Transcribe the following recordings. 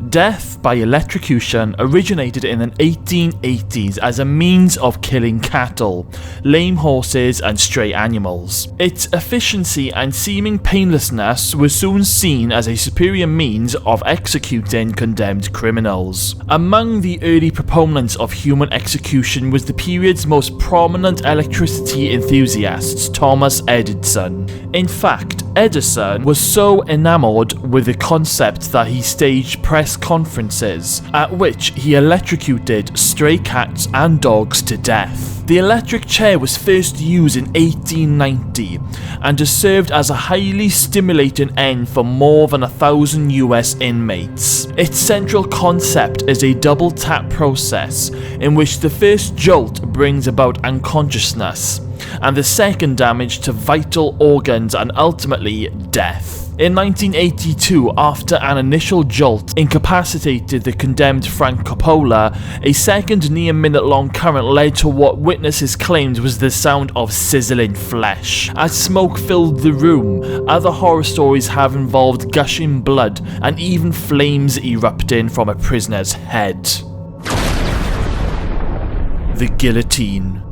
Death by electrocution originated in the 1880s as a means of killing cattle, lame horses and stray animals. Its efficiency and seeming painlessness was soon seen as a superior means of executing condemned criminals. Among the early proponents of human execution was the period's most prominent electricity enthusiast, Thomas Edison. In fact, Edison was so enamored with the concept that he staged press conferences at which he electrocuted stray cats and dogs to death. The electric chair was first used in 1890 and has served as a highly stimulating end for more than 1,000 US inmates. Its central concept is a double tap process in which the first jolt brings about unconsciousness and the second damage to vital organs and ultimately death. In 1982, after an initial jolt incapacitated the condemned Frank Coppola, a second near-minute-long current led to what witnesses claimed was the sound of sizzling flesh. As smoke filled the room, other horror stories have involved gushing blood and even flames erupting from a prisoner's head. The guillotine.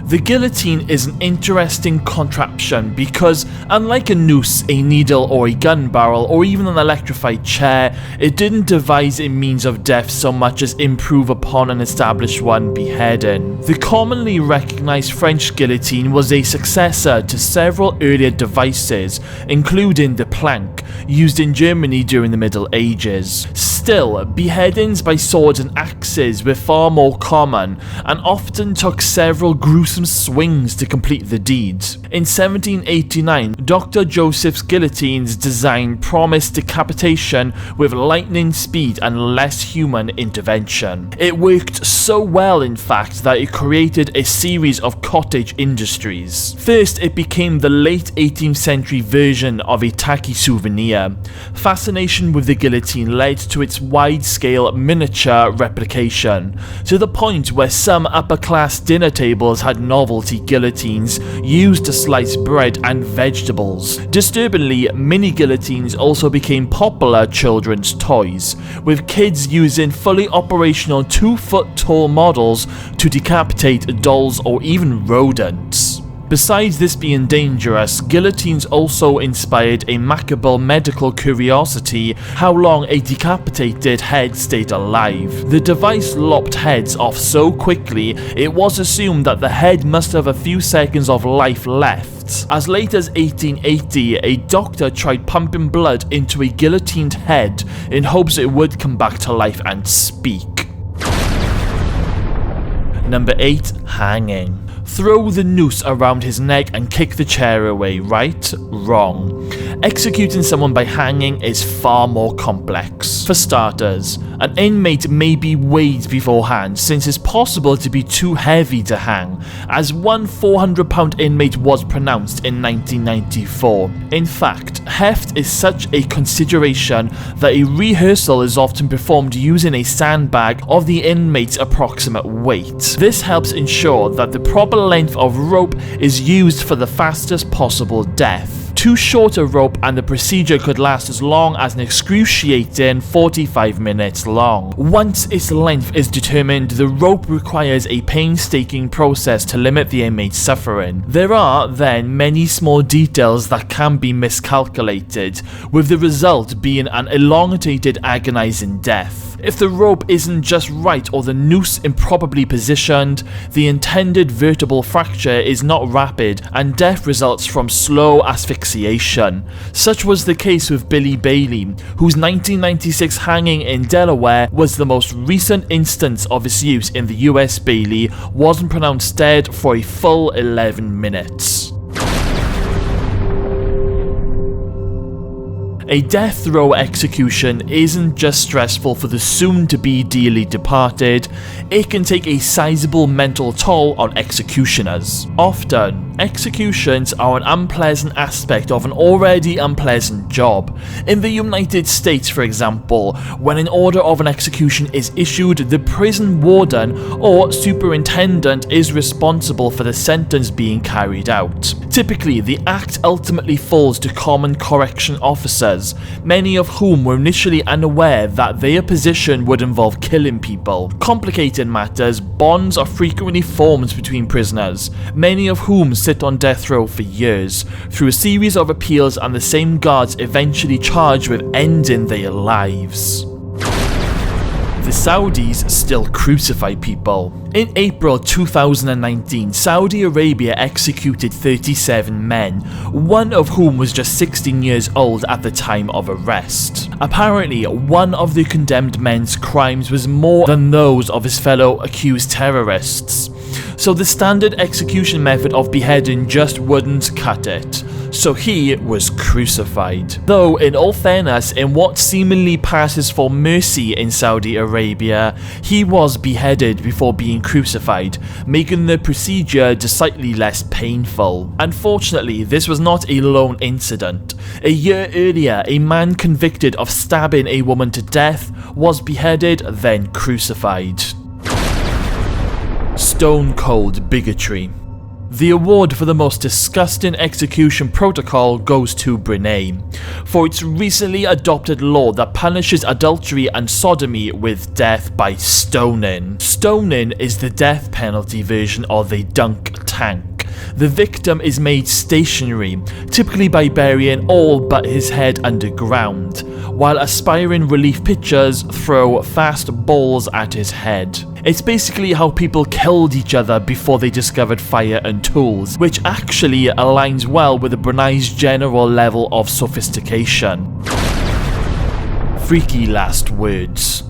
The guillotine is an interesting contraption because, unlike a noose, a needle or a gun barrel, or even an electrified chair, it didn't devise a means of death so much as improve upon an established one, beheading. The commonly recognized French guillotine was a successor to several earlier devices, including the plank, used in Germany during the Middle Ages. Still, beheadings by swords and axes were far more common, and often took several gruesome swings to complete the deed. In 1789, Dr. Joseph's guillotines design promised decapitation with lightning speed and less human intervention. It worked so well, in fact, that it created a series of cottage industries. First, it became the late 18th century version of a tacky souvenir. Fascination with the guillotine led to its wide-scale miniature replication, to the point where some upper-class dinner tables had novelty guillotines used to slice bread and vegetables. Disturbingly, mini guillotines also became popular children's toys, with kids using fully operational 2-foot-tall models to decapitate dolls or even rodents. Besides this being dangerous, guillotines also inspired a macabre medical curiosity: how long a decapitated head stayed alive. The device lopped heads off so quickly, it was assumed that the head must have a few seconds of life left. As late as 1880, a doctor tried pumping blood into a guillotined head in hopes it would come back to life and speak. Number 8. Hanging. Throw the noose around his neck and kick the chair away, right? Wrong. Executing someone by hanging is far more complex. For starters, an inmate may be weighed beforehand, since it's possible to be too heavy to hang, as one 400-pound inmate was pronounced in 1994. In fact, heft is such a consideration that a rehearsal is often performed using a sandbag of the inmate's approximate weight. This helps ensure that the proper length of rope is used for the fastest possible death. Too short a rope and the procedure could last as long as an excruciating 45 minutes long. Once its length is determined, the rope requires a painstaking process to limit the inmate's suffering. There are then many small details that can be miscalculated, with the result being an elongated, agonizing death. If the rope isn't just right or the noose improperly positioned, the intended vertebral fracture is not rapid and death results from slow asphyxiation. Such was the case with Billy Bailey, whose 1996 hanging in Delaware was the most recent instance of its use in the US. Bailey wasn't pronounced dead for a full 11 minutes. A death row execution isn't just stressful for the soon-to-be dearly departed, it can take a sizable mental toll on executioners. Often, Executions are an unpleasant aspect of an already unpleasant job. In the United States, for example, when an order of an execution is issued, the prison warden or superintendent is responsible for the sentence being carried out. Typically, the act ultimately falls to common correction officers, many of whom were initially unaware that their position would involve killing people. Complicated matters, bonds are frequently formed between prisoners, many of whom sit on death row for years, through a series of appeals, and the same guards eventually charged with ending their lives. The Saudis still crucify people. In April 2019, Saudi Arabia executed 37 men, one of whom was just 16 years old at the time of arrest. Apparently, one of the condemned men's crimes was more than those of his fellow accused terrorists. So the standard execution method of beheading just wouldn't cut it. So he was crucified. Though, in all fairness, in what seemingly passes for mercy in Saudi Arabia, he was beheaded before being crucified, making the procedure decidedly less painful. Unfortunately, this was not a lone incident. A year earlier, a man convicted of stabbing a woman to death was beheaded, then crucified. Stone cold bigotry. The award for the most disgusting execution protocol goes to Brunei, for its recently adopted law that punishes adultery and sodomy with death by stoning. Stoning is the death penalty version of a dunk tank. The victim is made stationary, typically by burying all but his head underground, while aspiring relief pitchers throw fast balls at his head. It's basically how people killed each other before they discovered fire and tools, which actually aligns well with the Brunei's general level of sophistication. Freaky last words.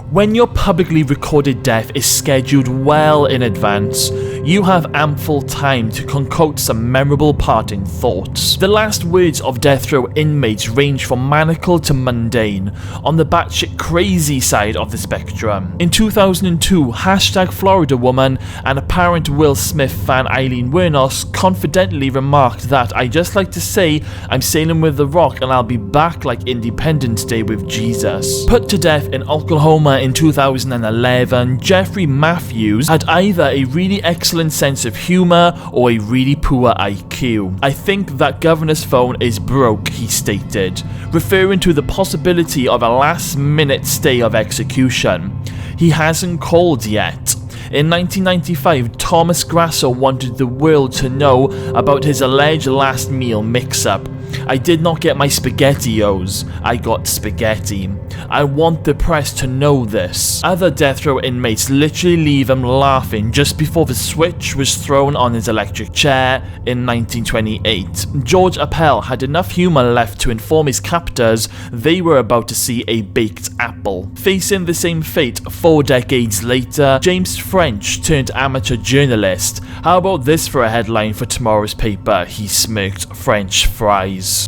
When your publicly recorded death is scheduled well in advance, you have ample time to concoct some memorable parting thoughts. The last words of death row inmates range from maniacal to mundane, on the batshit crazy side of the spectrum. In 2002, #Florida woman and apparent Will Smith fan Eileen Wernos confidently remarked that "I just like to say I'm sailing with the Rock and I'll be back like Independence Day with Jesus." Put to death in Oklahoma in 2011, Jeffrey Matthews had either a really excellent sense of humor or a really poor IQ. "I think that governor's phone is broke," he stated, referring to the possibility of a last-minute stay of execution. He hasn't called yet. In 1995, Thomas Grasso wanted the world to know about his alleged last meal mix-up. "I did not get my SpaghettiOs, I got spaghetti. I want the press to know this." Other death row inmates literally leave him laughing just before the switch was thrown on his electric chair in 1928. George Appel had enough humor left to inform his captors they were about to see a baked apple. Facing the same fate 4 decades later, James French turned amateur journalist. "How about this for a headline for tomorrow's paper?" he smirked. "French fries."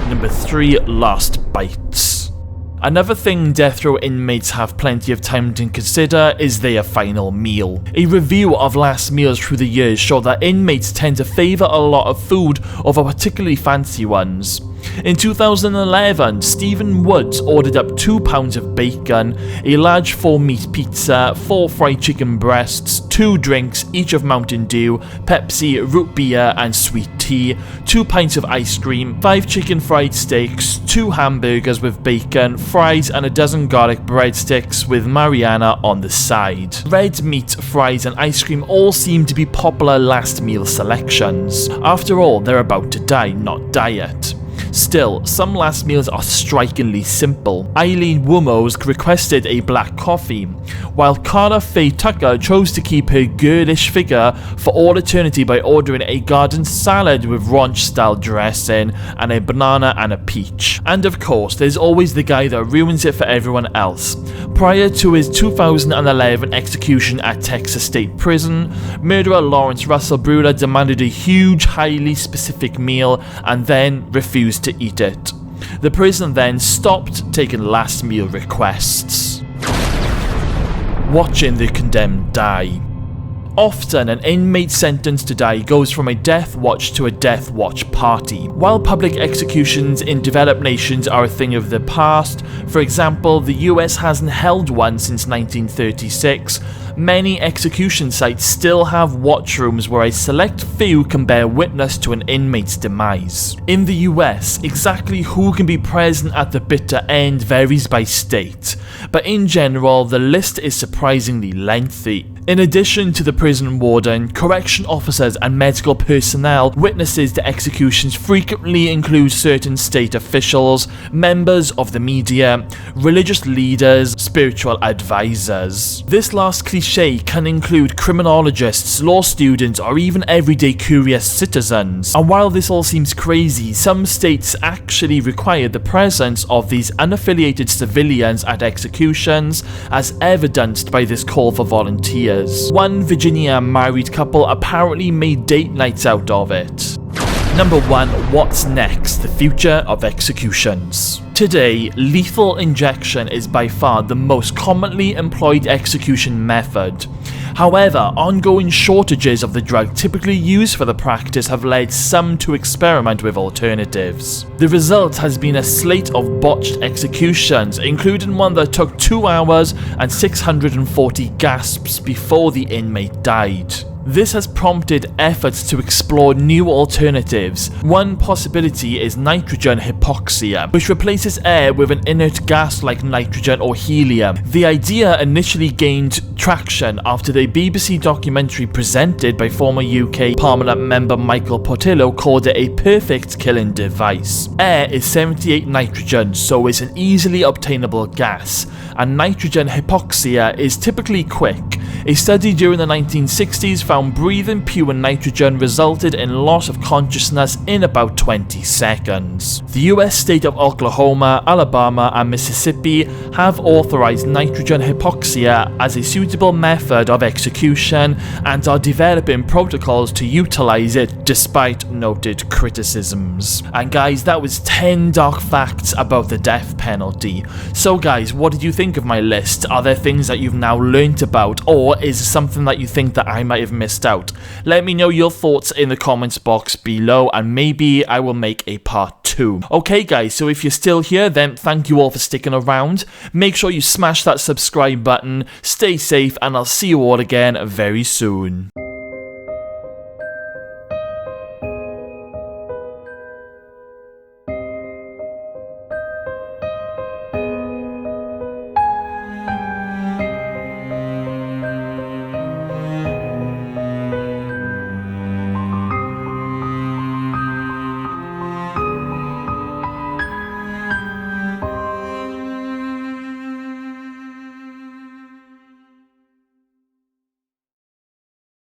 Number 3. Last bites. Another thing death row inmates have plenty of time to consider is their final meal. A review of last meals through the years show that inmates tend to favour a lot of food over particularly fancy ones. In 2011, Stephen Woods ordered up 2 pounds of bacon, a large 4-meat pizza, 4 fried chicken breasts, 2 drinks, each of Mountain Dew, Pepsi, root beer and sweet tea, 2 pints of ice cream, 5 chicken fried steaks, 2 hamburgers with bacon, fries and a dozen garlic breadsticks with Mariana on the side. Red meat, fries and ice cream all seem to be popular last meal selections. After all, they're about to die, not diet. Still, some last meals are strikingly simple. Eileen Wummos requested a black coffee, while Carla Faye Tucker chose to keep her girlish figure for all eternity by ordering a garden salad with ranch-style dressing and a banana and a peach. And of course, there's always the guy that ruins it for everyone else. Prior to his 2011 execution at Texas State Prison, murderer Lawrence Russell Bruder demanded a huge, highly specific meal and then refused to eat it. The prison then stopped taking last meal requests. Watching the condemned die. Often, an inmate sentenced to die goes from a death watch to a death watch party. While public executions in developed nations are a thing of the past, for example, the US hasn't held one since 1936, many execution sites still have watchrooms where a select few can bear witness to an inmate's demise. In the US, exactly who can be present at the bitter end varies by state, but in general, the list is surprisingly lengthy. In addition to the prison warden, correction officers and medical personnel, witnesses to executions frequently include certain state officials, members of the media, religious leaders, spiritual advisors. This last cliche can include criminologists, law students, or even everyday curious citizens. And while this all seems crazy, some states actually require the presence of these unaffiliated civilians at executions, as evidenced by this call for volunteers. One Virginia married couple apparently made date nights out of it. Number 1. What's next? The future of executions. Today, lethal injection is by far the most commonly employed execution method. However, ongoing shortages of the drug typically used for the practice have led some to experiment with alternatives. The result has been a slate of botched executions, including one that took 2 hours and 640 gasps before the inmate died. This has prompted efforts to explore new alternatives. One possibility is nitrogen hypoxia, which replaces air with an inert gas like nitrogen or helium. The idea initially gained traction after the BBC documentary presented by former UK Parliament member Michael Portillo called it a perfect killing device. Air is 78 nitrogen, so it's an easily obtainable gas, and nitrogen hypoxia is typically quick. A study during the 1960s found breathing pure nitrogen resulted in loss of consciousness in about 20 seconds. The US state of Oklahoma, Alabama, and Mississippi have authorized nitrogen hypoxia as a suitable method of execution and are developing protocols to utilize it despite noted criticisms. And guys, that was 10 dark facts about the death penalty. So guys, what did you think of my list? Are there things that you've now learnt about, or is it something that you think that I might have missed out? Let me know your thoughts in the comments box below, and maybe I will make a part 2. Okay guys, so if you're still here, then thank you all for sticking around. Make sure you smash that subscribe button, stay safe, and I'll see you all again very soon.